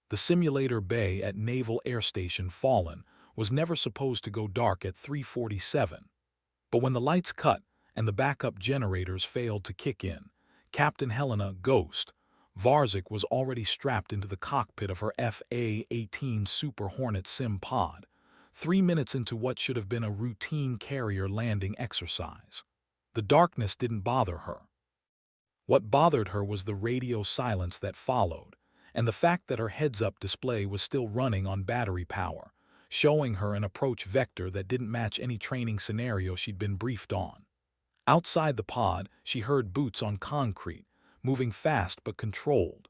The simulator bay at Naval Air Station Fallon was never supposed to go dark at 3:47. But when the lights cut and the backup generators failed to kick in, Captain Helena Ghost Varzik was already strapped into the cockpit of her FA-18 Super Hornet sim pod, 3 minutes into what should have been a routine carrier landing exercise. The darkness didn't bother her. What bothered her was the radio silence that followed, and the fact that her heads-up display was still running on battery power, showing her an approach vector that didn't match any training scenario she'd been briefed on. Outside the pod, she heard boots on concrete, moving fast but controlled,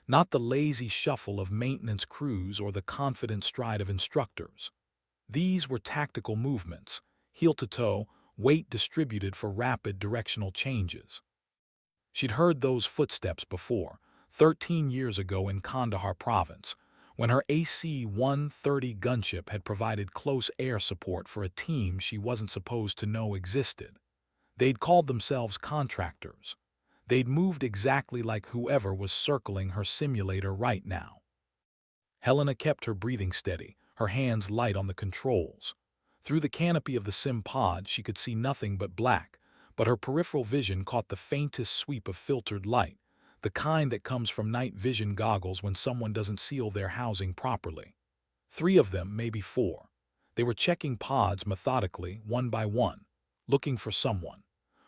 not the lazy shuffle of maintenance crews or the confident stride of instructors. These were tactical movements, heel to toe, weight distributed for rapid directional changes. She'd heard those footsteps before, 13 years ago in Kandahar province, when her AC-130 gunship had provided close air support for a team she wasn't supposed to know existed. They'd called themselves contractors. They'd moved exactly like whoever was circling her simulator right now. Helena kept her breathing steady, her hands light on the controls. Through the canopy of the sim pod she could see nothing but black, but her peripheral vision caught the faintest sweep of filtered light, the kind that comes from night vision goggles when someone doesn't seal their housing properly. 3 of them, maybe 4. They were checking pods methodically, one by one, looking for someone.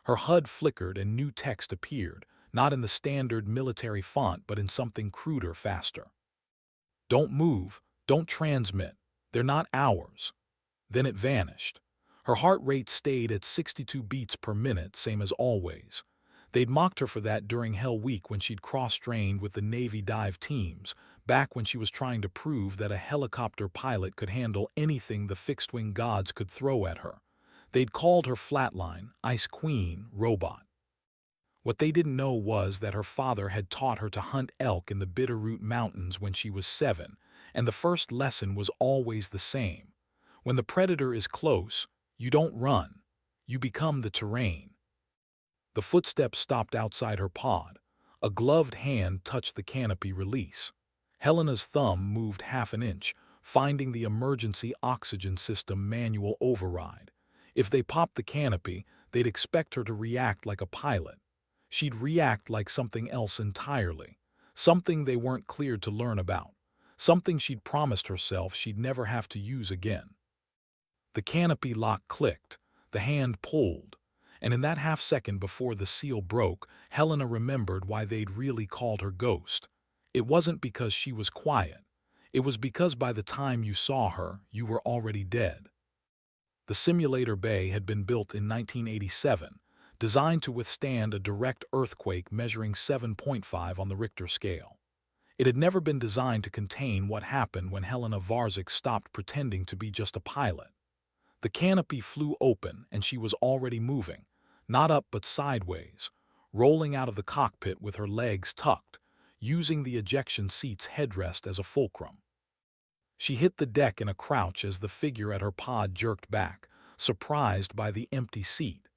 Her HUD flickered and new text appeared, not in the standard military font but in something cruder, faster. "Don't move, don't transmit, they're not ours." Then it vanished. Her heart rate stayed at 62 beats per minute, same as always. They'd mocked her for that during Hell Week when she'd cross-trained with the Navy dive teams, back when she was trying to prove that a helicopter pilot could handle anything the fixed-wing gods could throw at her. They'd called her Flatline, Ice Queen, Robot. What they didn't know was that her father had taught her to hunt elk in the Bitterroot Mountains when she was 7, and the first lesson was always the same. When the predator is close, you don't run. You become the terrain. The footsteps stopped outside her pod. A gloved hand touched the canopy release. Helena's thumb moved half an inch, finding the emergency oxygen system manual override. If they popped the canopy, they'd expect her to react like a pilot. She'd react like something else entirely, something they weren't cleared to learn about, something she'd promised herself she'd never have to use again. The canopy lock clicked, the hand pulled, and in that half-second before the seal broke, Helena remembered why they'd really called her Ghost. It wasn't because she was quiet. It was because by the time you saw her, you were already dead. The simulator bay had been built in 1987, designed to withstand a direct earthquake measuring 7.5 on the Richter scale. It had never been designed to contain what happened when Helena Varzik stopped pretending to be just a pilot. The canopy flew open and she was already moving, not up but sideways, rolling out of the cockpit with her legs tucked, using the ejection seat's headrest as a fulcrum. She hit the deck in a crouch as the figure at her pod jerked back, surprised by the empty seat.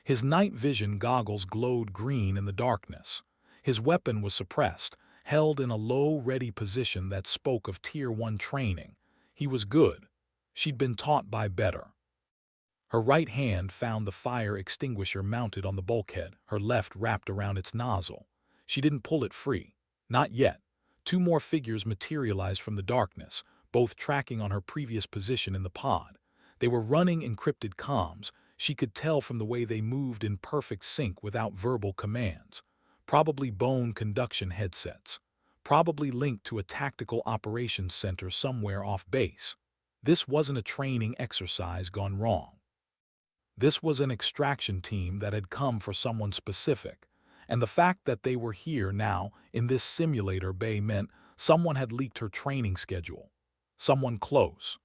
His night vision goggles glowed green in the darkness. His weapon was suppressed, held in a low, ready position that spoke of Tier 1 training. He was good. She'd been taught by better. Her right hand found the fire extinguisher mounted on the bulkhead, her left wrapped around its nozzle. She didn't pull it free. Not yet. 2 more figures materialized from the darkness, both tracking on her previous position in the pod. They were running encrypted comms. She could tell from the way they moved in perfect sync without verbal commands. Probably bone conduction headsets. Probably linked to a tactical operations center somewhere off base. This wasn't a training exercise gone wrong. This was an extraction team that had come for someone specific, and the fact that they were here now in this simulator bay meant someone had leaked her training schedule. Someone close.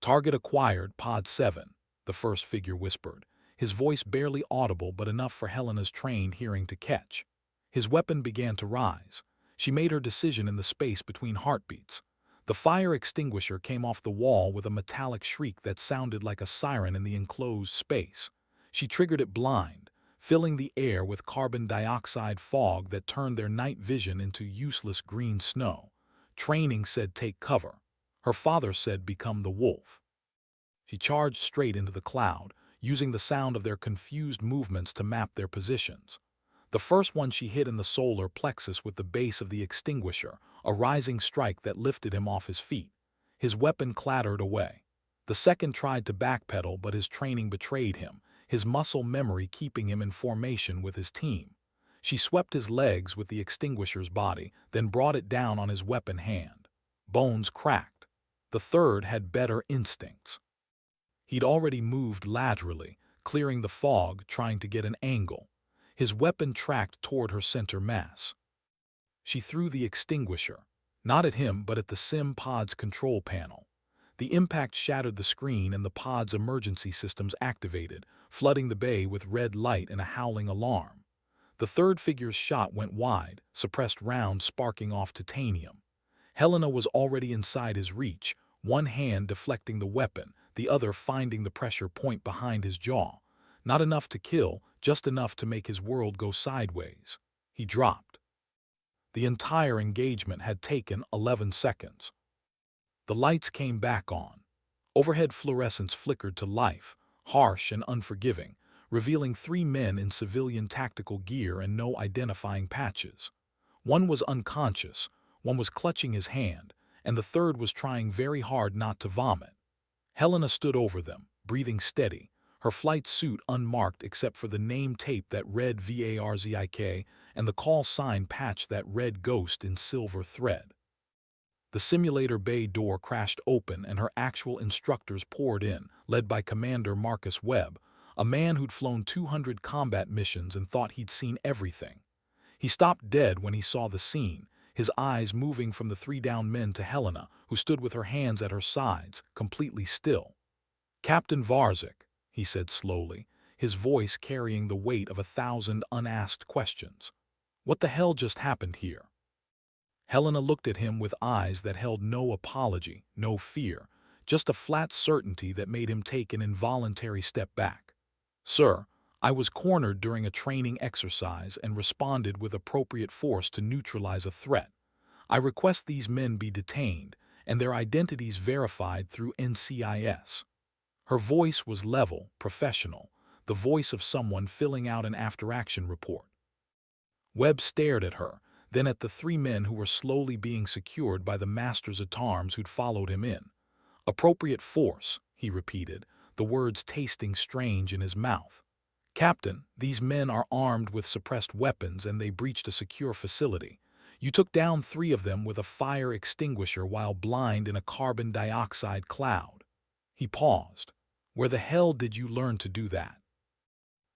"Target acquired, Pod 7, the first figure whispered, his voice barely audible but enough for Helena's trained hearing to catch. His weapon began to rise. She made her decision in the space between heartbeats. The fire extinguisher came off the wall with a metallic shriek that sounded like a siren in the enclosed space. She triggered it blind, filling the air with carbon dioxide fog that turned their night vision into useless green snow. Training said take cover. Her father said become the wolf. She charged straight into the cloud, using the sound of their confused movements to map their positions. The first one she hit in the solar plexus with the base of the extinguisher, a rising strike that lifted him off his feet. His weapon clattered away. The second tried to backpedal, but his training betrayed him, his muscle memory keeping him in formation with his team. She swept his legs with the extinguisher's body, then brought it down on his weapon hand. Bones cracked. The third had better instincts. He'd already moved laterally, clearing the fog, trying to get an angle. His weapon tracked toward her center mass. She threw the extinguisher, not at him but at the sim pod's control panel. The impact shattered the screen and the pod's emergency systems activated, flooding the bay with red light and a howling alarm. The third figure's shot went wide, suppressed rounds sparking off titanium. Helena was already inside his reach, one hand deflecting the weapon, the other finding the pressure point behind his jaw. Not enough to kill, just enough to make his world go sideways. He dropped. The entire engagement had taken 11 seconds. The lights came back on. Overhead fluorescence flickered to life, harsh and unforgiving, revealing 3 men in civilian tactical gear and no identifying patches. One was unconscious, one was clutching his hand, and the third was trying very hard not to vomit. Helena stood over them, breathing steady, her flight suit unmarked except for the name tape that read VARZIK and the call sign patch that read Ghost in silver thread. The simulator bay door crashed open and her actual instructors poured in, led by Commander Marcus Webb, a man who'd flown 200 combat missions and thought he'd seen everything. He stopped dead when he saw the scene, his eyes moving from the 3 down men to Helena, who stood with her hands at her sides, completely still. "Captain Varzik," he said slowly, his voice carrying the weight of 1,000 unasked questions. "What the hell just happened here?" Helena looked at him with eyes that held no apology, no fear, just a flat certainty that made him take an involuntary step back. "Sir, I was cornered during a training exercise and responded with appropriate force to neutralize a threat. I request these men be detained and their identities verified through NCIS." Her voice was level, professional, the voice of someone filling out an after-action report. Webb stared at her, then at the 3 men who were slowly being secured by the masters-at-arms who'd followed him in. "Appropriate force," he repeated, the words tasting strange in his mouth. "Captain, these men are armed with suppressed weapons and they breached a secure facility. You took down 3 of them with a fire extinguisher while blind in a carbon dioxide cloud." He paused. "Where the hell did you learn to do that?"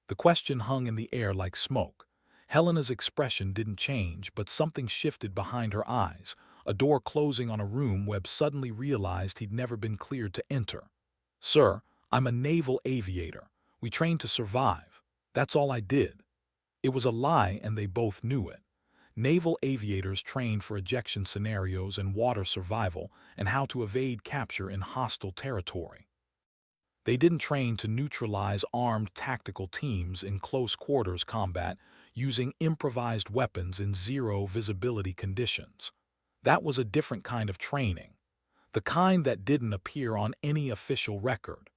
The question hung in the air like smoke. Helena's expression didn't change, but something shifted behind her eyes, a door closing on a room Webb suddenly realized he'd never been cleared to enter. "Sir, I'm a naval aviator. We train to survive. That's all I did." It was a lie and they both knew it. Naval aviators train for ejection scenarios and water survival and how to evade capture in hostile territory. They didn't train to neutralize armed tactical teams in close-quarters combat using improvised weapons in zero-visibility conditions. That was a different kind of training. The kind that didn't appear on any official record.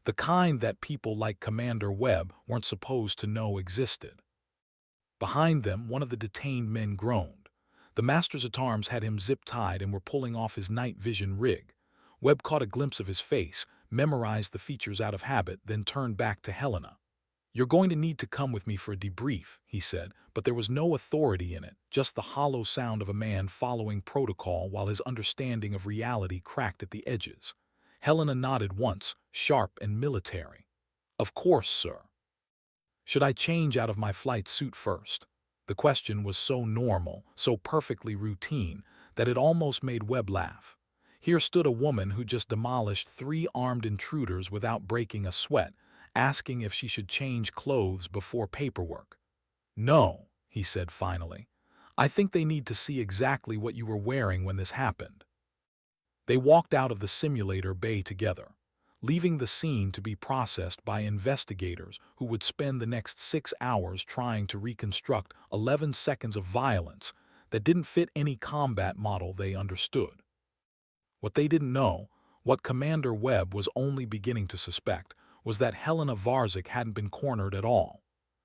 The kind that people like Commander Webb weren't supposed to know existed. Behind them, one of the detained men groaned. The masters-at-arms had him zip-tied and were pulling off his night vision rig. Webb caught a glimpse of his face, memorized the features out of habit, then turned back to Helena. "You're going to need to come with me for a debrief," he said, but there was no authority in it, just the hollow sound of a man following protocol while his understanding of reality cracked at the edges. Helena nodded once, sharp and military. "Of course, sir." "Should I change out of my flight suit first?" The question was so normal, so perfectly routine, that it almost made Webb laugh. Here stood a woman who just demolished 3 armed intruders without breaking a sweat, asking if she should change clothes before paperwork. "No," he said finally. "I think they need to see exactly what you were wearing when this happened." They walked out of the simulator bay together, leaving the scene to be processed by investigators who would spend the next 6 hours trying to reconstruct 11 seconds of violence that didn't fit any combat model they understood. What they didn't know, what Commander Webb was only beginning to suspect, was that Helena Varzik hadn't been cornered at all.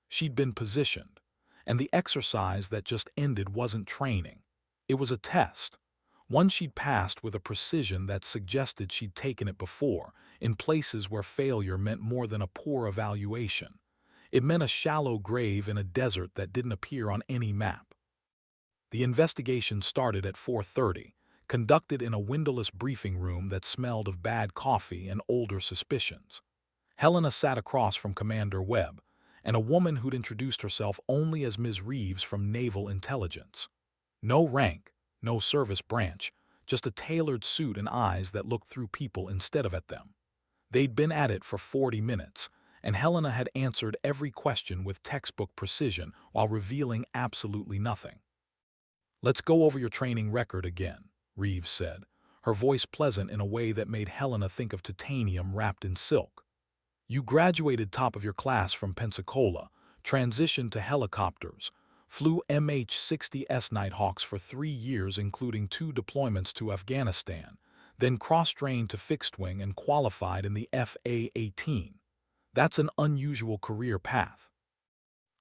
She'd been positioned, and the exercise that just ended wasn't training. It was a test, one she'd passed with a precision that suggested she'd taken it before, in places where failure meant more than a poor evaluation. It meant a shallow grave in a desert that didn't appear on any map. The investigation started at 4:30, conducted in a windowless briefing room that smelled of bad coffee and older suspicions. Helena sat across from Commander Webb, and a woman who'd introduced herself only as Ms. Reeves from Naval Intelligence. No rank, no service branch, just a tailored suit and eyes that looked through people instead of at them. They'd been at it for 40 minutes, and Helena had answered every question with textbook precision while revealing absolutely nothing. "Let's go over your training record again," Reeves said, her voice pleasant in a way that made Helena think of titanium wrapped in silk. "You graduated top of your class from Pensacola, transitioned to helicopters, flew MH-60S Nighthawks for 3 years including 2 deployments to Afghanistan, then cross-trained to fixed-wing and qualified in the FA-18. That's an unusual career path."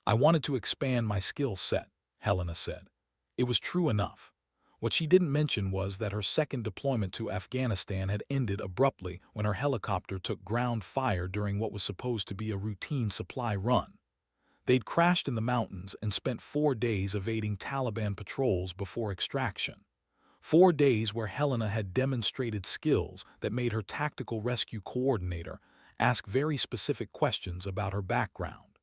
"I wanted to expand my skill set," Helena said. It was true enough. What she didn't mention was that her second deployment to Afghanistan had ended abruptly when her helicopter took ground fire during what was supposed to be a routine supply run. They'd crashed in the mountains and spent 4 days evading Taliban patrols before extraction. 4 days where Helena had demonstrated skills that made her tactical rescue coordinator ask very specific questions about her background.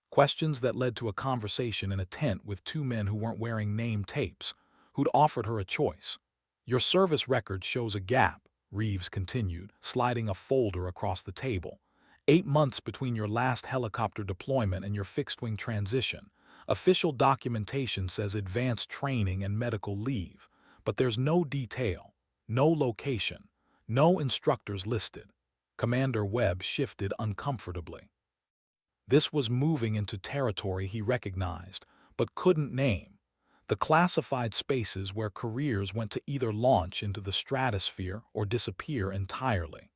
Questions that led to a conversation in a tent with 2 men who weren't wearing name tapes, who'd offered her a choice. "Your service record shows a gap," Reeves continued, sliding a folder across the table. 8 months between your last helicopter deployment and your fixed-wing transition. Official documentation says advanced training and medical leave, but there's no detail, no location, no instructors listed. Commander Webb shifted uncomfortably. This was moving into territory he recognized, but couldn't name. The classified spaces where careers went to either launch into the stratosphere or disappear entirely.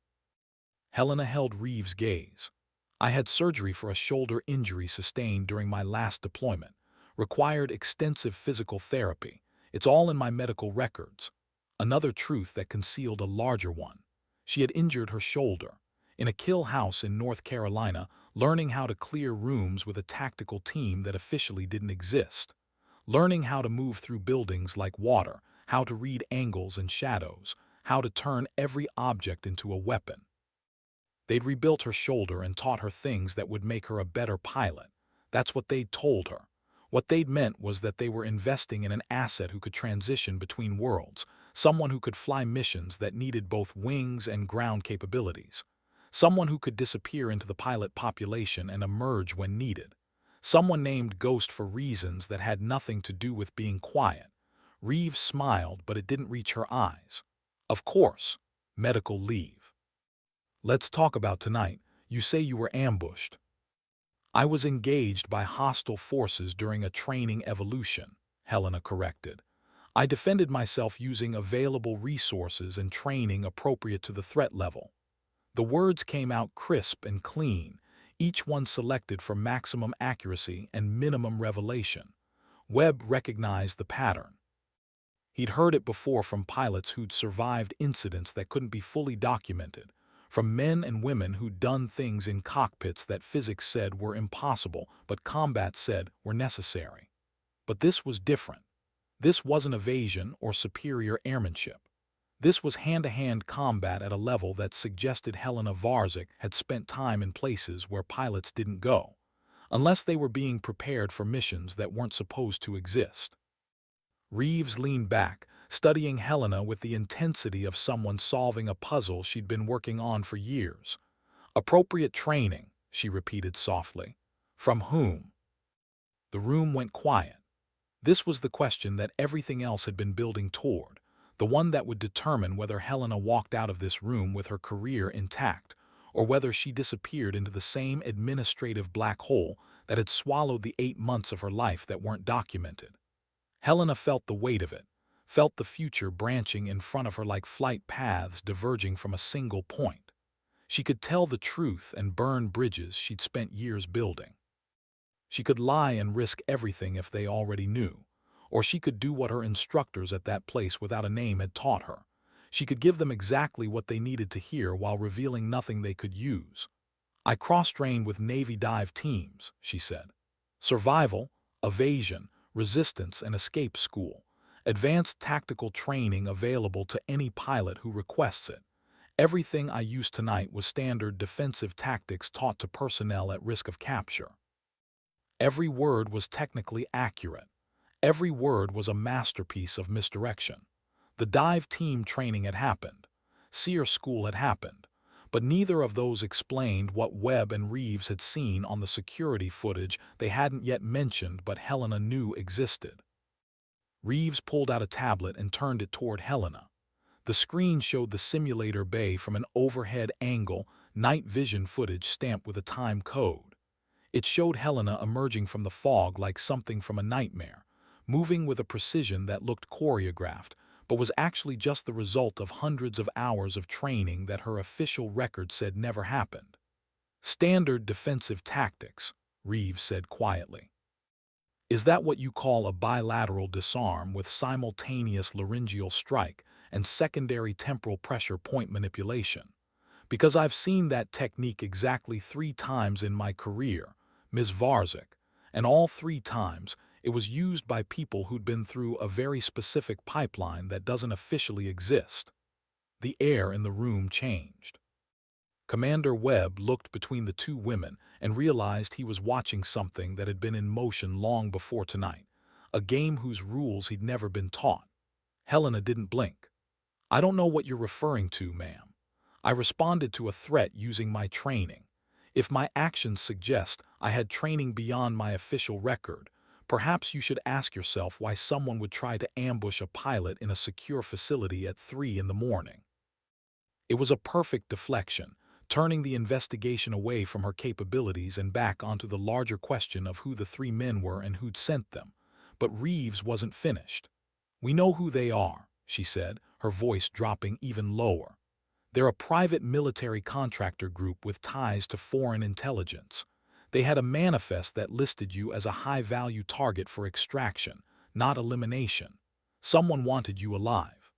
Helena held Reeves' gaze. "I had surgery for a shoulder injury sustained during my last deployment. Required extensive physical therapy. It's all in my medical records." Another truth that concealed a larger one. She had injured her shoulder in a kill house in North Carolina, learning how to clear rooms with a tactical team that officially didn't exist. Learning how to move through buildings like water, how to read angles and shadows, how to turn every object into a weapon. They'd rebuilt her shoulder and taught her things that would make her a better pilot. That's what they'd told her. What they'd meant was that they were investing in an asset who could transition between worlds, someone who could fly missions that needed both wings and ground capabilities. Someone who could disappear into the pilot population and emerge when needed. Someone named Ghost for reasons that had nothing to do with being quiet. Reeves smiled, but it didn't reach her eyes. "Of course, medical leave." "Let's talk about tonight. You say you were ambushed." "I was engaged by hostile forces during a training evolution," Helena corrected. "I defended myself using available resources and training appropriate to the threat level." The words came out crisp and clean, each one selected for maximum accuracy and minimum revelation. Webb recognized the pattern. He'd heard it before from pilots who'd survived incidents that couldn't be fully documented, from men and women who'd done things in cockpits that physics said were impossible but combat said were necessary. But this was different. This wasn't evasion or superior airmanship. This was hand-to-hand combat at a level that suggested Helena Varzik had spent time in places where pilots didn't go, unless they were being prepared for missions that weren't supposed to exist. Reeves leaned back, studying Helena with the intensity of someone solving a puzzle she'd been working on for years. "Appropriate training," she repeated softly. "From whom?" The room went quiet. This was the question that everything else had been building toward, the one that would determine whether Helena walked out of this room with her career intact, or whether she disappeared into the same administrative black hole that had swallowed the 8 months of her life that weren't documented. Helena felt the weight of it, felt the future branching in front of her like flight paths diverging from a single point. She could tell the truth and burn bridges she'd spent years building. She could lie and risk everything if they already knew, or she could do what her instructors at that place without a name had taught her. She could give them exactly what they needed to hear while revealing nothing they could use. I cross-trained with Navy dive teams, she said. Survival, evasion, resistance, and escape school. Advanced tactical training available to any pilot who requests it. Everything I used tonight was standard defensive tactics taught to personnel at risk of capture. Every word was technically accurate. Every word was a masterpiece of misdirection. The dive team training had happened. SEER school had happened. But neither of those explained what Webb and Reeves had seen on the security footage they hadn't yet mentioned but Helena knew existed. Reeves pulled out a tablet and turned it toward Helena. The screen showed the simulator bay from an overhead angle, night vision footage stamped with a time code. It showed Helena emerging from the fog like something from a nightmare, moving with a precision that looked choreographed, but was actually just the result of hundreds of hours of training that her official record said never happened. Standard defensive tactics, Reeves said quietly. Is that what you call a bilateral disarm with simultaneous laryngeal strike and secondary temporal pressure point manipulation? Because I've seen that technique exactly 3 times in my career, Ms. Varzik, and all 3 times it was used by people who'd been through a very specific pipeline that doesn't officially exist. The air in the room changed. Commander Webb looked between the 2 women and realized he was watching something that had been in motion long before tonight, a game whose rules he'd never been taught. Helena didn't blink. I don't know what you're referring to, ma'am. I responded to a threat using my training. If my actions suggest I had training beyond my official record, perhaps you should ask yourself why someone would try to ambush a pilot in a secure facility at 3 in the morning. It was a perfect deflection, turning the investigation away from her capabilities and back onto the larger question of who the 3 men were and who'd sent them. But Reeves wasn't finished. We know who they are, she said, her voice dropping even lower. They're a private military contractor group with ties to foreign intelligence. They had a manifest that listed you as a high-value target for extraction, not elimination. Someone wanted you alive.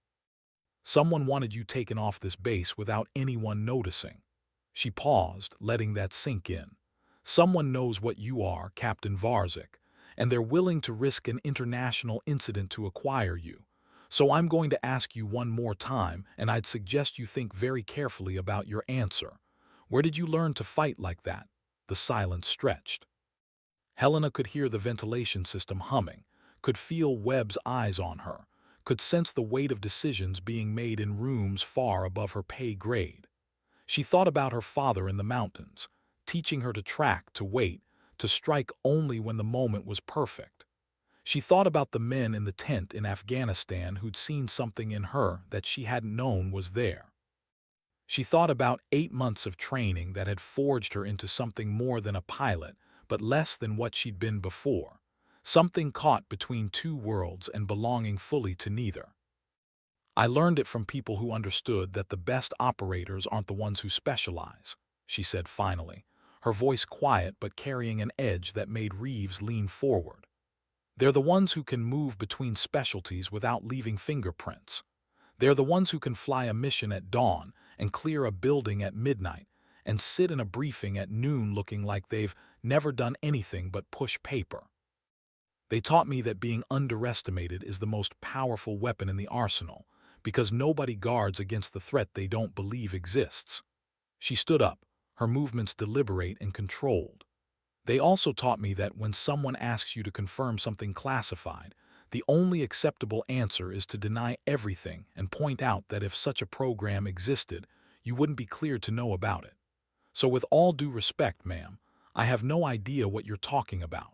Someone wanted you taken off this base without anyone noticing. She paused, letting that sink in. Someone knows what you are, Captain Varzik, and they're willing to risk an international incident to acquire you. So I'm going to ask you one more time, and I'd suggest you think very carefully about your answer. Where did you learn to fight like that? The silence stretched. Helena could hear the ventilation system humming, could feel Webb's eyes on her, could sense the weight of decisions being made in rooms far above her pay grade. She thought about her father in the mountains, teaching her to track, to wait, to strike only when the moment was perfect. She thought about the men in the tent in Afghanistan who'd seen something in her that she hadn't known was there. She thought about 8 months of training that had forged her into something more than a pilot, but less than what she'd been before, something caught between 2 worlds and belonging fully to neither. I learned it from people who understood that the best operators aren't the ones who specialize, she said finally, her voice quiet but carrying an edge that made Reeves lean forward. They're the ones who can move between specialties without leaving fingerprints. They're the ones who can fly a mission at dawn and clear a building at midnight and sit in a briefing at noon looking like they've never done anything but push paper. They taught me that being underestimated is the most powerful weapon in the arsenal because nobody guards against the threat they don't believe exists. She stood up, her movements deliberate and controlled. They also taught me that when someone asks you to confirm something classified, the only acceptable answer is to deny everything and point out that if such a program existed, you wouldn't be cleared to know about it. So with all due respect, ma'am, I have no idea what you're talking about.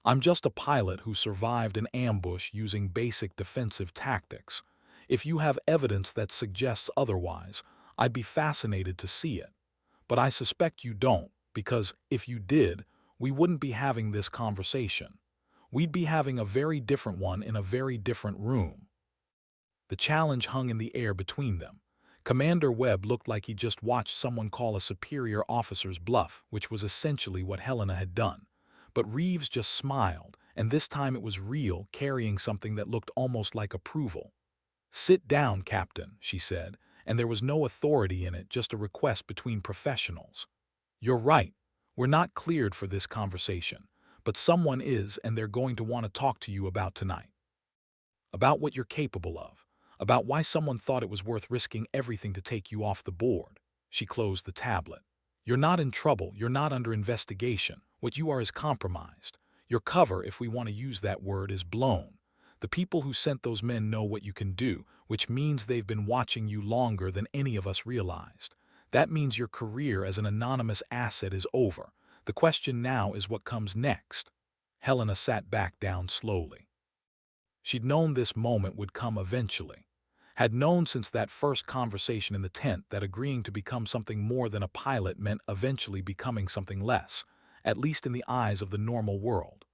I'm just a pilot who survived an ambush using basic defensive tactics. If you have evidence that suggests otherwise, I'd be fascinated to see it. But I suspect you don't. Because if you did, we wouldn't be having this conversation. we'd be having a very different one in a very different room. The challenge hung in the air between them. Commander Webb looked like he just watched someone call a superior officer's bluff, which was essentially what Helena had done. But Reeves just smiled, and this time it was real, carrying something that looked almost like approval. "Sit down, Captain," she said, and there was no authority in it, just a request between professionals. "You're right. We're not cleared for this conversation, but someone is, and they're going to want to talk to you about tonight. About what you're capable of. About why someone thought it was worth risking everything to take you off the board." She closed the tablet. "You're not in trouble. You're not under investigation. What you are is compromised. Your cover, if we want to use that word, is blown. The people who sent those men know what you can do, which means they've been watching you longer than any of us realized. That means your career as an anonymous asset is over. The question now is what comes next." Helena sat back down slowly. She'd known this moment would come eventually. Had known since that first conversation in the tent that agreeing to become something more than a pilot meant eventually becoming something less, at least in the eyes of the normal world.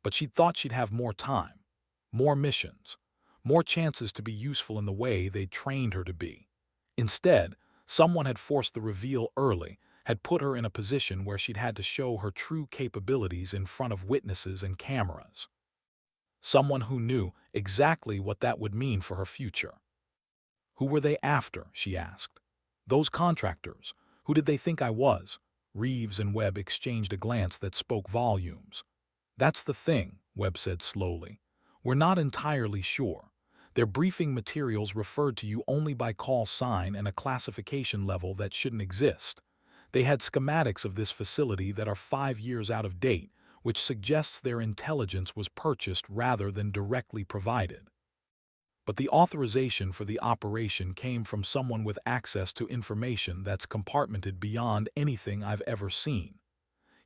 But she'd thought she'd have more time, more missions, more chances to be useful in the way they'd trained her to be. Instead, someone had forced the reveal early, had put her in a position where she'd had to show her true capabilities in front of witnesses and cameras. Someone who knew exactly what that would mean for her future. "Who were they after?" she asked. "Those contractors. Who did they think I was?" Reeves and Webb exchanged a glance that spoke volumes. "That's the thing," Webb said slowly. "We're not entirely sure. Their briefing materials referred to you only by call sign and a classification level that shouldn't exist. They had schematics of this facility that are 5 years out of date, which suggests their intelligence was purchased rather than directly provided. But the authorization for the operation came from someone with access to information that's compartmented beyond anything I've ever seen."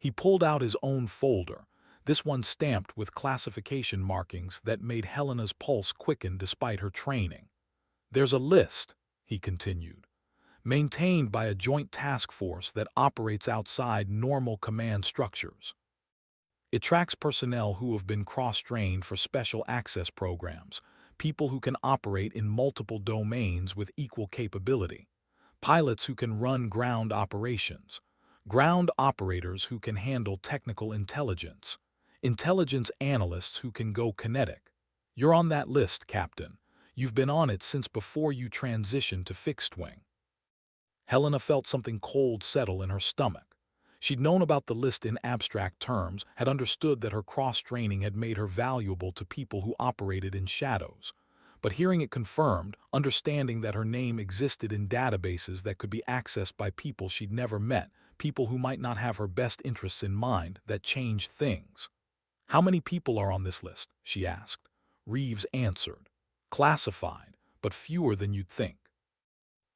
He pulled out his own folder, this one stamped with classification markings that made Helena's pulse quicken despite her training. "There's a list," he continued, "maintained by a joint task force that operates outside normal command structures. It tracks personnel who have been cross-trained for special access programs, people who can operate in multiple domains with equal capability, pilots who can run ground operations, ground operators who can handle technical intelligence, intelligence analysts who can go kinetic. You're on that list, Captain. You've been on it since before you transitioned to fixed-wing." Helena felt something cold settle in her stomach. She'd known about the list in abstract terms, had understood that her cross-training had made her valuable to people who operated in shadows. But hearing it confirmed, understanding that her name existed in databases that could be accessed by people she'd never met, people who might not have her best interests in mind, that changed things. "How many people are on this list?" she asked. Reeves answered. "Classified, but fewer than you'd think.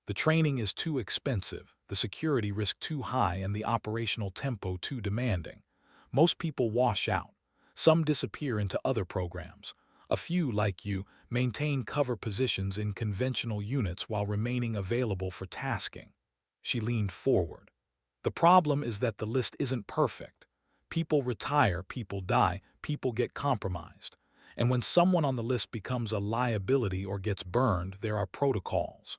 The training is too expensive, the security risk too high, and the operational tempo too demanding. Most people wash out. Some disappear into other programs. A few, like you, maintain cover positions in conventional units while remaining available for tasking." She leaned forward. "The problem is that the list isn't perfect. People retire, people die, people get compromised. And when someone on the list becomes a liability or gets burned, there are protocols.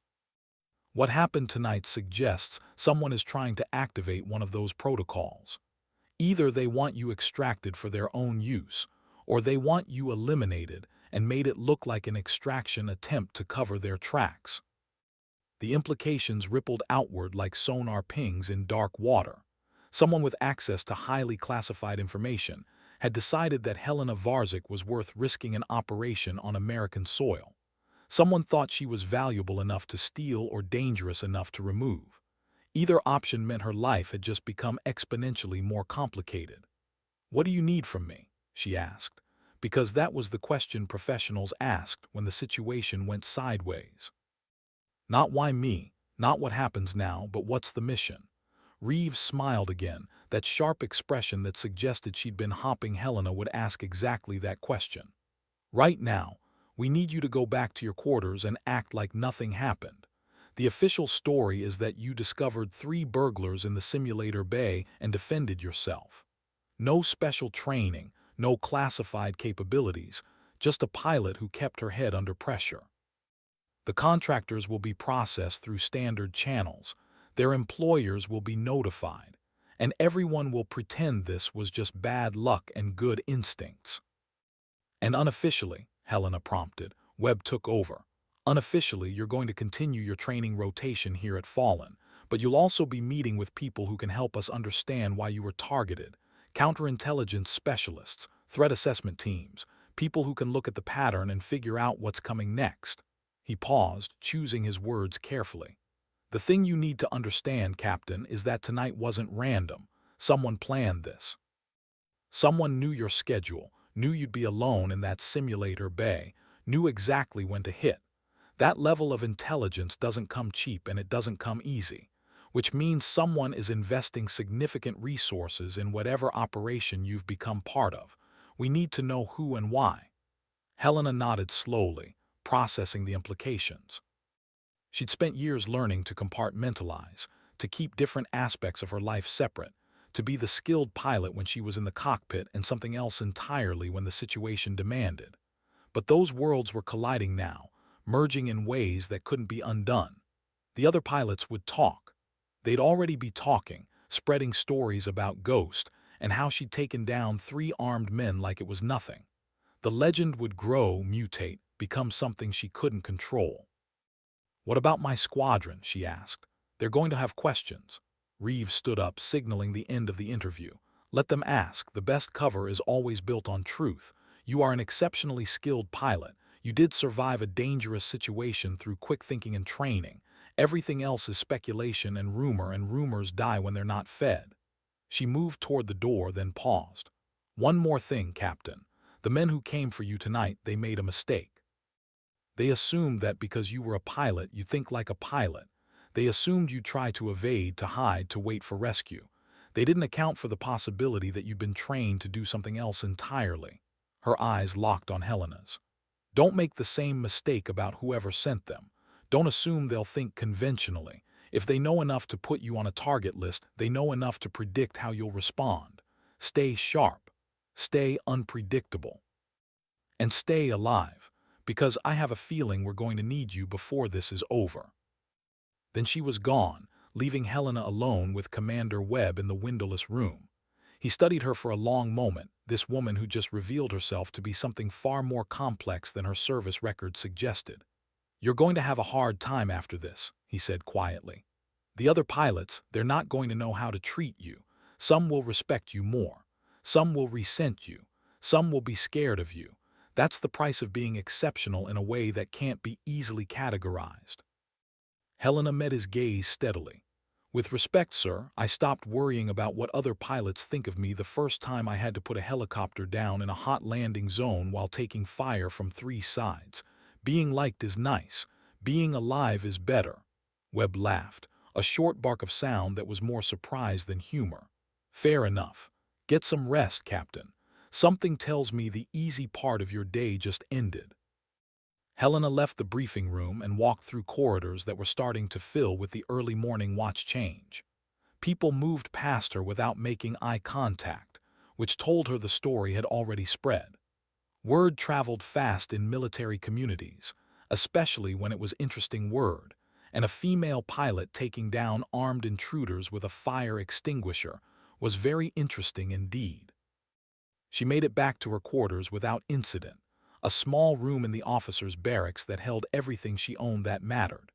What happened tonight suggests someone is trying to activate one of those protocols. Either they want you extracted for their own use, or they want you eliminated and made it look like an extraction attempt to cover their tracks." The implications rippled outward like sonar pings in dark water. Someone with access to highly classified information had decided that Helena Varzik was worth risking an operation on American soil. Someone thought she was valuable enough to steal or dangerous enough to remove. Either option meant her life had just become exponentially more complicated. "What do you need from me?" she asked, because that was the question professionals asked when the situation went sideways. Not why me, not what happens now, but what's the mission? Reeves smiled again, that sharp expression that suggested she'd been hoping Helena would ask exactly that question. "Right now, we need you to go back to your quarters and act like nothing happened. The official story is that you discovered 3 burglars in the simulator bay and defended yourself. No special training, no classified capabilities, just a pilot who kept her head under pressure. The contractors will be processed through standard channels, their employers will be notified, and everyone will pretend this was just bad luck and good instincts. And unofficially, Helena prompted, Webb took over. Unofficially, you're going to continue your training rotation here at Fallen, but you'll also be meeting with people who can help us understand why you were targeted. Counterintelligence specialists, threat assessment teams, people who can look at the pattern and figure out what's coming next. He paused, choosing his words carefully. The thing you need to understand, Captain, is that tonight wasn't random. Someone planned this. Someone knew your schedule, knew you'd be alone in that simulator bay, knew exactly when to hit. That level of intelligence doesn't come cheap and it doesn't come easy, which means someone is investing significant resources in whatever operation you've become part of. We need to know who and why. Helena nodded slowly, processing the implications. She'd spent years learning to compartmentalize, to keep different aspects of her life separate, to be the skilled pilot when she was in the cockpit and something else entirely when the situation demanded. But those worlds were colliding now, merging in ways that couldn't be undone. The other pilots would talk. They'd already be talking, spreading stories about Ghost and how she'd taken down 3 armed men like it was nothing. The legend would grow, mutate, become something she couldn't control. "What about my squadron?" she asked. "They're going to have questions." Reeves stood up, signaling the end of the interview. "Let them ask. The best cover is always built on truth. You are an exceptionally skilled pilot. You did survive a dangerous situation through quick thinking and training. Everything else is speculation and rumors die when they're not fed." She moved toward the door, then paused. "One more thing, Captain. The men who came for you tonight, they made a mistake. They assumed that because you were a pilot, you think like a pilot. They assumed you'd try to evade, to hide, to wait for rescue. They didn't account for the possibility that you'd been trained to do something else entirely." Her eyes locked on Helena's. "Don't make the same mistake about whoever sent them. Don't assume they'll think conventionally. If they know enough to put you on a target list, they know enough to predict how you'll respond. Stay sharp. Stay unpredictable. And stay alive, because I have a feeling we're going to need you before this is over." Then she was gone, leaving Helena alone with Commander Webb in the windowless room. He studied her for a long moment, this woman who just revealed herself to be something far more complex than her service record suggested. "You're going to have a hard time after this," he said quietly. "The other pilots, they're not going to know how to treat you. Some will respect you more. Some will resent you. Some will be scared of you. That's the price of being exceptional in a way that can't be easily categorized." Helena met his gaze steadily. "With respect, sir, I stopped worrying about what other pilots think of me the first time I had to put a helicopter down in a hot landing zone while taking fire from 3 sides. Being liked is nice. Being alive is better." Webb laughed, a short bark of sound that was more surprise than humor. "Fair enough. Get some rest, Captain. Something tells me the easy part of your day just ended." Helena left the briefing room and walked through corridors that were starting to fill with the early morning watch change. People moved past her without making eye contact, which told her the story had already spread. Word traveled fast in military communities, especially when it was interesting word, and a female pilot taking down armed intruders with a fire extinguisher was very interesting indeed. She made it back to her quarters without incident, a small room in the officers' barracks that held everything she owned that mattered.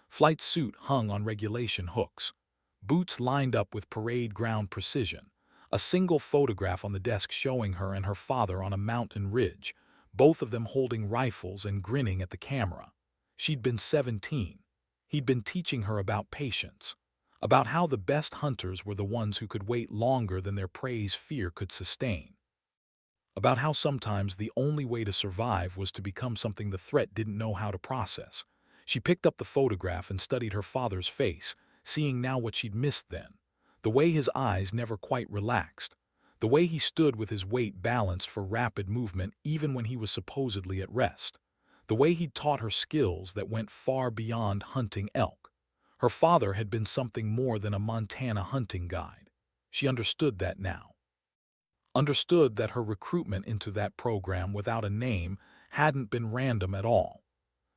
Flight suit hung on regulation hooks, boots lined up with parade ground precision, a single photograph on the desk showing her and her father on a mountain ridge, both of them holding rifles and grinning at the camera. She'd been 17. He'd been teaching her about patience, about how the best hunters were the ones who could wait longer than their prey's fear could sustain, about how sometimes the only way to survive was to become something the threat didn't know how to process. She picked up the photograph and studied her father's face, seeing now what she'd missed then. The way his eyes never quite relaxed. The way he stood with his weight balanced for rapid movement even when he was supposedly at rest. The way he'd taught her skills that went far beyond hunting elk. Her father had been something more than a Montana hunting guide. She understood that now. understood that her recruitment into that program without a name hadn't been random at all.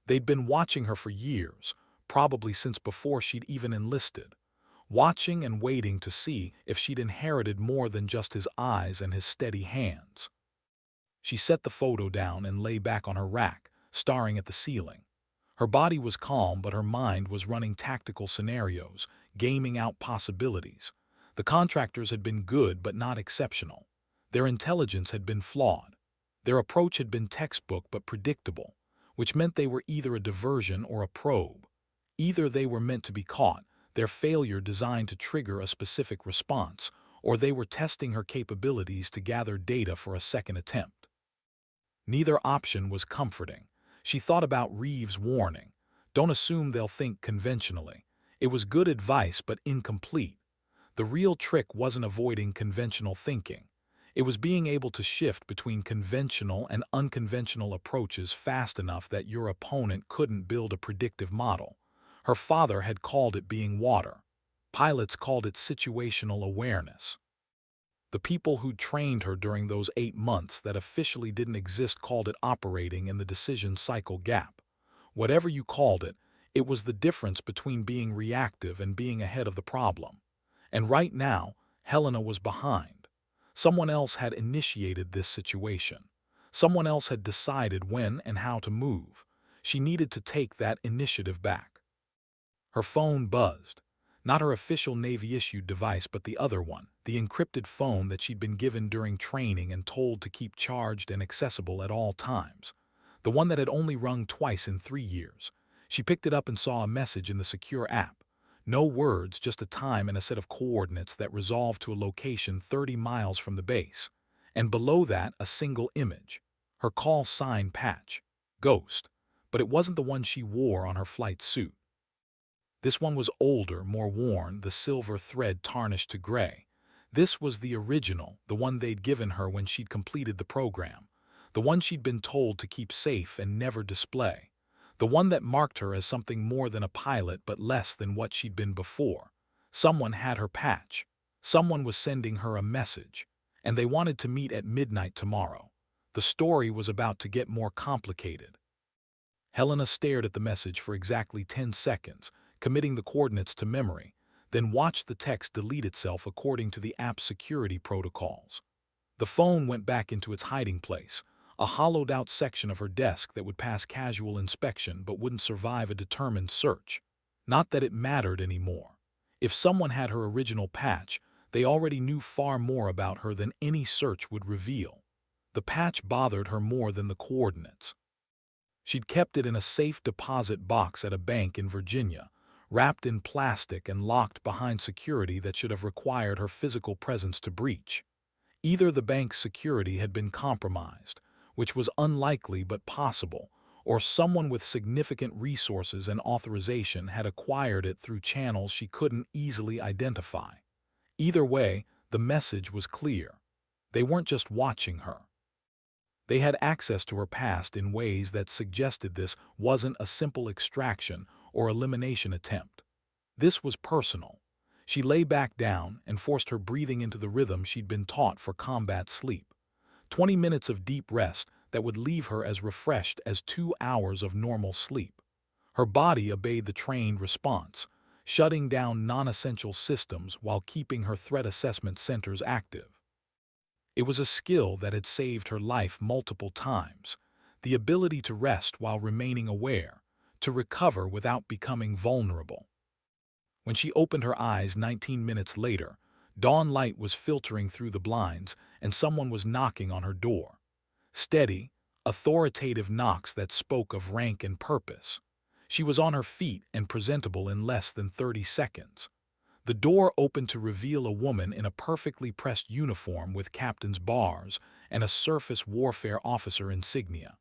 They'd been watching her for years, probably since before she'd even enlisted, watching and waiting to see if she'd inherited more than just his eyes and his steady hands. She set the photo down and lay back on her rack, staring at the ceiling. Her body was calm, but her mind was running tactical scenarios, gaming out possibilities. The contractors had been good but not exceptional. Their intelligence had been flawed. Their approach had been textbook but predictable, which meant they were either a diversion or a probe. Either they were meant to be caught, their failure designed to trigger a specific response, or they were testing her capabilities to gather data for a second attempt. Neither option was comforting. She thought about Reeves' warning, "Don't assume they'll think conventionally." It was good advice but incomplete. The real trick wasn't avoiding conventional thinking. It was being able to shift between conventional and unconventional approaches fast enough that your opponent couldn't build a predictive model. Her father had called it being water. Pilots called it situational awareness. The people who'd trained her during those 8 months that officially didn't exist called it operating in the decision cycle gap. Whatever you called it, it was the difference between being reactive and being ahead of the problem. And right now, Helena was behind. Someone else had initiated this situation. Someone else had decided when and how to move. She needed to take that initiative back. Her phone buzzed. Not her official Navy-issued device, but the other one, the encrypted phone that she'd been given during training and told to keep charged and accessible at all times. The one that had only rung twice in 3 years. She picked it up and saw a message in the secure app. No words, just a time and a set of coordinates that resolved to a location 30 miles from the base. And below that, a single image. Her call sign patch. Ghost. But it wasn't the one she wore on her flight suit. This one was older, more worn, the silver thread tarnished to gray. This was the original, the one they'd given her when she'd completed the program. The one she'd been told to keep safe and never display. The one that marked her as something more than a pilot but less than what she'd been before. Someone had her patch. Someone was sending her a message. And they wanted to meet at midnight tomorrow. The story was about to get more complicated. Helena stared at the message for exactly 10 seconds, committing the coordinates to memory, then watched the text delete itself according to the app's security protocols. The phone went back into its hiding place, a hollowed-out section of her desk that would pass casual inspection but wouldn't survive a determined search. Not that it mattered anymore. If someone had her original patch, they already knew far more about her than any search would reveal. The patch bothered her more than the coordinates. She'd kept it in a safe deposit box at a bank in Virginia, wrapped in plastic and locked behind security that should have required her physical presence to breach. Either the bank's security had been compromised, which was unlikely but possible, or someone with significant resources and authorization had acquired it through channels she couldn't easily identify. Either way, the message was clear. They weren't just watching her. They had access to her past in ways that suggested this wasn't a simple extraction or elimination attempt. This was personal. She lay back down and forced her breathing into the rhythm she'd been taught for combat sleep. 20 minutes of deep rest that would leave her as refreshed as 2 hours of normal sleep. Her body obeyed the trained response, shutting down non-essential systems while keeping her threat assessment centers active. It was a skill that had saved her life multiple times, the ability to rest while remaining aware, to recover without becoming vulnerable. When she opened her eyes 19 minutes later, dawn light was filtering through the blinds and someone was knocking on her door. Steady, authoritative knocks that spoke of rank and purpose. She was on her feet and presentable in less than 30 seconds. The door opened to reveal a woman in a perfectly pressed uniform with captain's bars and a surface warfare officer insignia.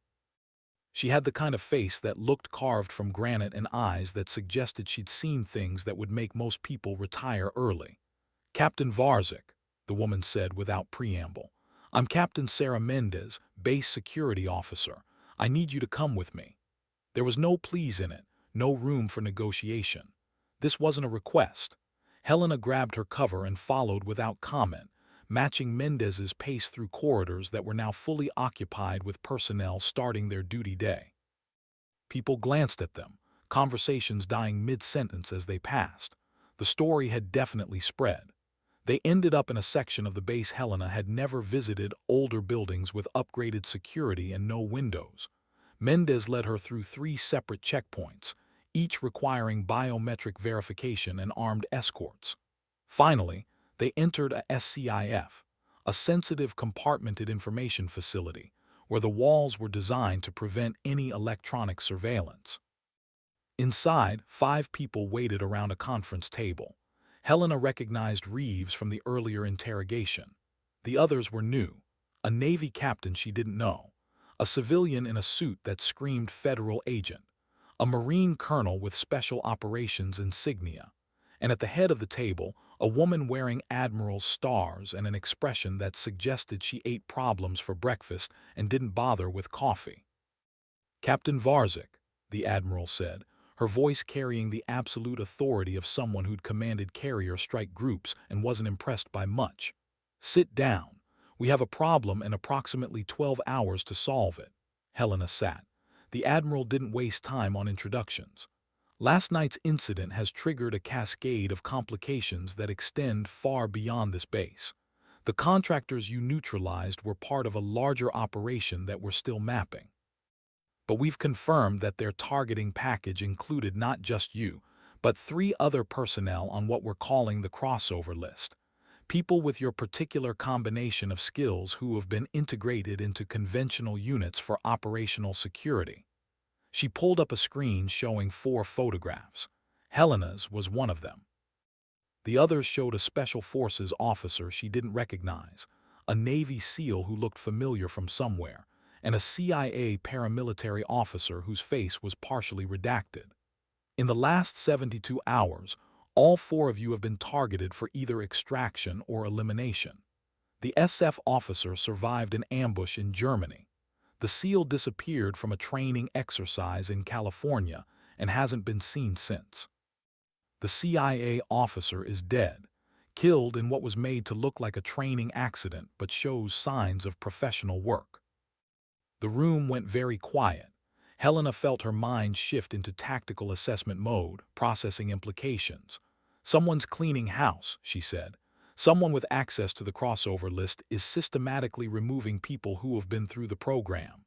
She had the kind of face that looked carved from granite and eyes that suggested she'd seen things that would make most people retire early. "Captain Varzik," the woman said without preamble. "I'm Captain Sarah Mendez, base security officer. I need you to come with me." There was no please in it, no room for negotiation. This wasn't a request. Helena grabbed her cover and followed without comment, matching Mendez's pace through corridors that were now fully occupied with personnel starting their duty day. People glanced at them, conversations dying mid-sentence as they passed. The story had definitely spread. They ended up in a section of the base Helena had never visited, older buildings with upgraded security and no windows. Mendez led her through 3 separate checkpoints, each requiring biometric verification and armed escorts. Finally, they entered a SCIF, a sensitive compartmented information facility, where the walls were designed to prevent any electronic surveillance. Inside, 5 people waited around a conference table. Helena recognized Reeves from the earlier interrogation. The others were new: a Navy captain she didn't know, a civilian in a suit that screamed federal agent, a Marine colonel with special operations insignia, and at the head of the table, a woman wearing admiral's stars and an expression that suggested she ate problems for breakfast and didn't bother with coffee. "Captain Varzik," the admiral said, her voice carrying the absolute authority of someone who'd commanded carrier strike groups and wasn't impressed by much. "Sit down. We have a problem and approximately 12 hours to solve it." Helena sat. The admiral didn't waste time on introductions. "Last night's incident has triggered a cascade of complications that extend far beyond this base. The contractors you neutralized were part of a larger operation that we're still mapping. But we've confirmed that their targeting package included not just you, but 3 other personnel on what we're calling the crossover list. People with your particular combination of skills who have been integrated into conventional units for operational security." She pulled up a screen showing 4 photographs. Helena's was one of them. The others showed a Special Forces officer she didn't recognize, a Navy SEAL who looked familiar from somewhere, and a CIA paramilitary officer whose face was partially redacted. "In the last 72 hours, all 4 of you have been targeted for either extraction or elimination. The SF officer survived an ambush in Germany. The SEAL disappeared from a training exercise in California and hasn't been seen since. The CIA officer is dead, killed in what was made to look like a training accident but shows signs of professional work." The room went very quiet. Helena felt her mind shift into tactical assessment mode, processing implications. "Someone's cleaning house," she said. "Someone with access to the crossover list is systematically removing people who have been through the program."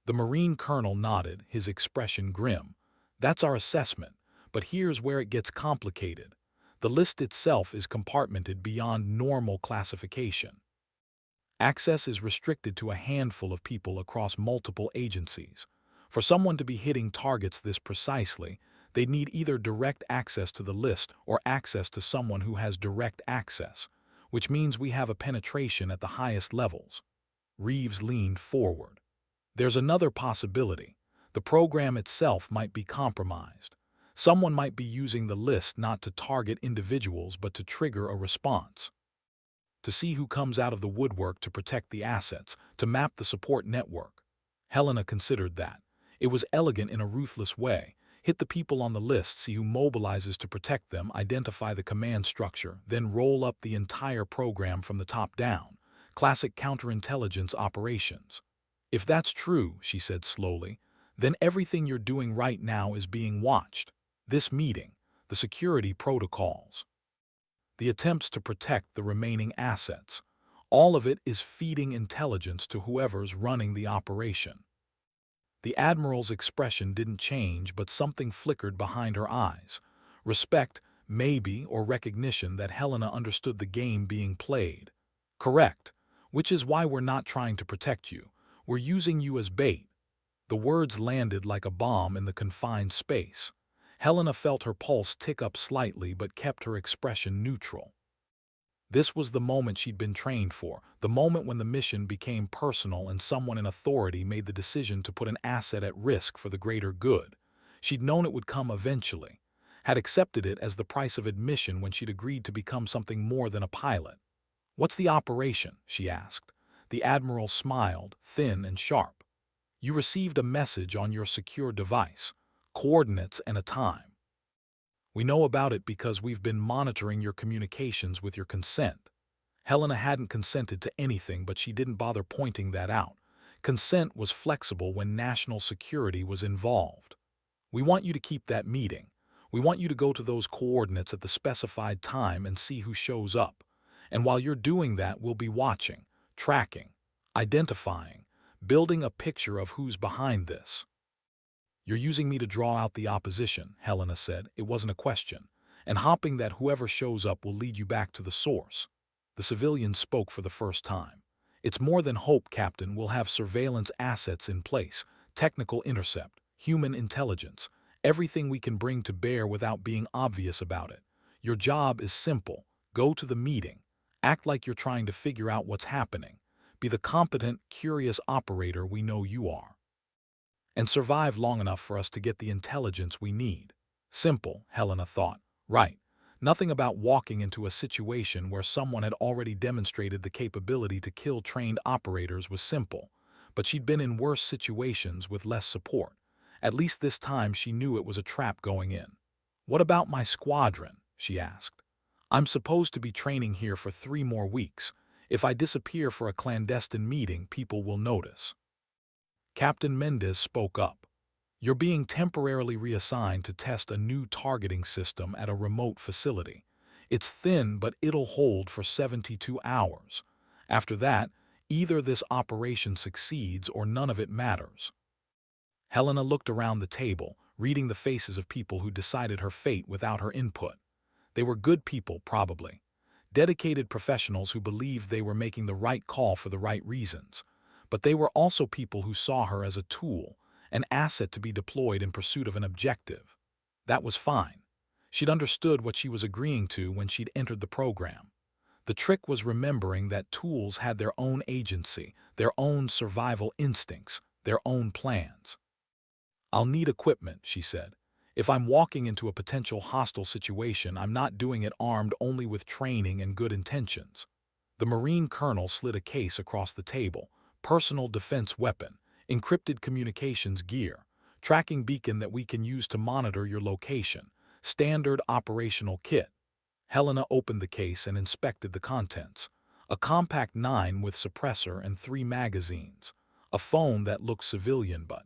The Marine colonel nodded, his expression grim. "That's our assessment, but here's where it gets complicated. The list itself is compartmented beyond normal classification. Access is restricted to a handful of people across multiple agencies. For someone to be hitting targets this precisely, they'd need either direct access to the list or access to someone who has direct access, which means we have a penetration at the highest levels." Reeves leaned forward. "There's another possibility. The program itself might be compromised. Someone might be using the list not to target individuals but to trigger a response. To see who comes out of the woodwork to protect the assets, to map the support network." Helena considered that. It was elegant in a ruthless way. Hit the people on the list, see who mobilizes to protect them, identify the command structure, then roll up the entire program from the top down. Classic counterintelligence operations. "If that's true," she said slowly, "then everything you're doing right now is being watched. This meeting, the security protocols, the attempts to protect the remaining assets. All of it is feeding intelligence to whoever's running the operation." The admiral's expression didn't change, but something flickered behind her eyes. Respect, maybe, or recognition that Helena understood the game being played. "Correct. Which is why we're not trying to protect you. We're using you as bait." The words landed like a bomb in the confined space. Helena felt her pulse tick up slightly but kept her expression neutral. This was the moment she'd been trained for, the moment when the mission became personal and someone in authority made the decision to put an asset at risk for the greater good. She'd known it would come eventually, had accepted it as the price of admission when she'd agreed to become something more than a pilot. "What's the operation?" she asked. The admiral smiled, thin and sharp. "You received a message on your secure device, coordinates and a time. We know about it because we've been monitoring your communications with your consent." Helena hadn't consented to anything, but she didn't bother pointing that out. Consent was flexible when national security was involved. We want you to keep that meeting. We want you to go to those coordinates at the specified time and see who shows up. And while you're doing that, we'll be watching, tracking, identifying, building a picture of who's behind this. You're using me to draw out the opposition, Helena said. It wasn't a question. And hoping that whoever shows up will lead you back to the source. The civilian spoke for the first time. It's more than hope, Captain. We'll have surveillance assets in place, technical intercept, human intelligence, everything we can bring to bear without being obvious about it. Your job is simple. Go to the meeting. Act like you're trying to figure out what's happening. Be the competent, curious operator we know you are. And survive long enough for us to get the intelligence we need. Simple, Helena thought. Right. Nothing about walking into a situation where someone had already demonstrated the capability to kill trained operators was simple, but she'd been in worse situations with less support. At least this time she knew it was a trap going in. What about my squadron? She asked. I'm supposed to be training here for 3 more weeks. If I disappear for a clandestine meeting, people will notice. Captain Mendez spoke up. You're being temporarily reassigned to test a new targeting system at a remote facility. It's thin, but it'll hold for 72 hours. After that, either this operation succeeds or none of it matters. Helena looked around the table, reading the faces of people who decided her fate without her input. They were good people, probably. Dedicated professionals who believed they were making the right call for the right reasons. But they were also people who saw her as a tool, an asset to be deployed in pursuit of an objective. That was fine. She'd understood what she was agreeing to when she'd entered the program. The trick was remembering that tools had their own agency, their own survival instincts, their own plans. I'll need equipment, she said. If I'm walking into a potential hostile situation, I'm not doing it armed only with training and good intentions. The Marine colonel slid a case across the table, personal defense weapon, encrypted communications gear, tracking beacon that we can use to monitor your location, standard operational kit. Helena opened the case and inspected the contents. A compact 9 with suppressor and 3 magazines. A phone that looked civilian but